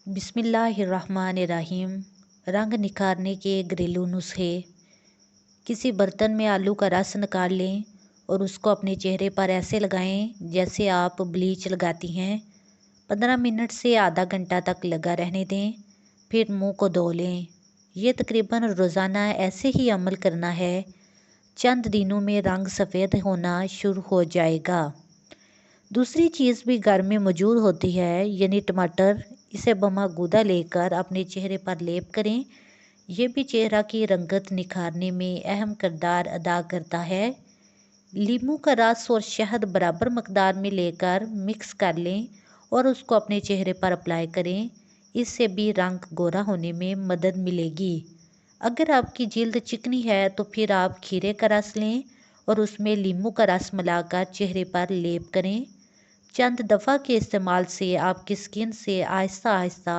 बिस्मिल्लाहिर्रहमानिर्रहीम। रंग निखारने के घरेलू नुस्खे। किसी बर्तन में आलू का रस निकाल लें और उसको अपने चेहरे पर ऐसे लगाएं जैसे आप ब्लीच लगाती हैं। 15 मिनट से आधा घंटा तक लगा रहने दें, फिर मुंह को धो लें। ये तकरीबन रोज़ाना ऐसे ही अमल करना है। चंद दिनों में रंग सफ़ेद होना शुरू हो जाएगा। दूसरी चीज़ भी घर में मौजूद होती है, यानी टमाटर। इसे बमागुदा लेकर अपने चेहरे पर लेप करें। यह भी चेहरा की रंगत निखारने में अहम किरदार अदा करता है। नींबू का रस और शहद बराबर मकदार में लेकर मिक्स कर लें और उसको अपने चेहरे पर अप्लाई करें। इससे भी रंग गोरा होने में मदद मिलेगी। अगर आपकी जिल्द चिकनी है तो फिर आप खीरे का रस लें और उसमें नींबू का रस मिलाकर चेहरे पर लेप करें। चंद दफ़ा के इस्तेमाल से आपकी स्किन से आहिस्ता आहिस्ता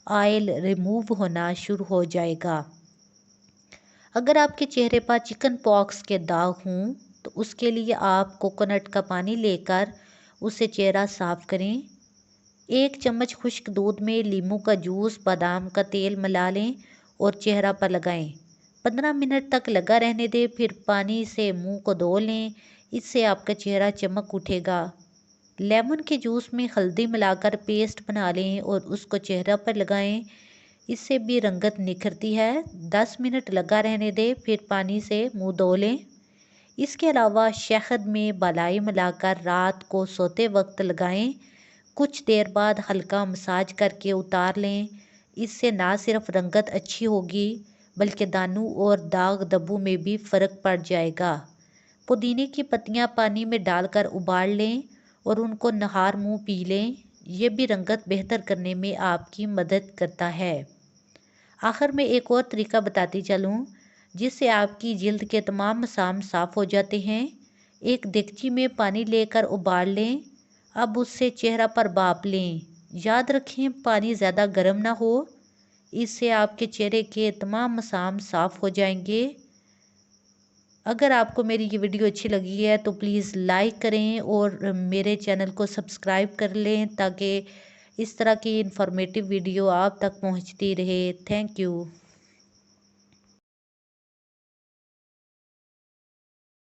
ऑयल रिमूव होना शुरू हो जाएगा। अगर आपके चेहरे पर चिकन पॉक्स के दाग हों तो उसके लिए आप कोकोनट का पानी लेकर उससे चेहरा साफ़ करें। 1 चम्मच खुश्क दूध में नींबू का जूस, बादाम का तेल मिला लें और चेहरा पर लगाएं। 15 मिनट तक लगा रहने दें, फिर पानी से मुंह को धो लें। इससे आपका चेहरा चमक उठेगा। लेमन के जूस में हल्दी मिलाकर पेस्ट बना लें और उसको चेहरा पर लगाएं। इससे भी रंगत निखरती है। 10 मिनट लगा रहने दें, फिर पानी से मुंह धो लें। इसके अलावा शहद में बालाई मिलाकर रात को सोते वक्त लगाएं। कुछ देर बाद हल्का मसाज करके उतार लें। इससे ना सिर्फ रंगत अच्छी होगी बल्कि दानों और दाग धब्बों में भी फ़र्क पड़ जाएगा। पुदीने की पत्तियां पानी में डालकर उबाल लें और उनको नहार मुंह पी लें। ये भी रंगत बेहतर करने में आपकी मदद करता है। आखिर में एक और तरीका बताती चलूँ जिससे आपकी जिल्द के तमाम मसाम साफ़ हो जाते हैं। एक देगची में पानी लेकर उबाल लें। अब उससे चेहरा पर भाप लें। याद रखें, पानी ज़्यादा गर्म ना हो। इससे आपके चेहरे के तमाम मसाम साफ़ हो जाएंगे। अगर आपको मेरी ये वीडियो अच्छी लगी है तो प्लीज़ लाइक करें और मेरे चैनल को सब्सक्राइब कर लें ताकि इस तरह की इन्फॉर्मेटिव वीडियो आप तक पहुंचती रहे। Thank you.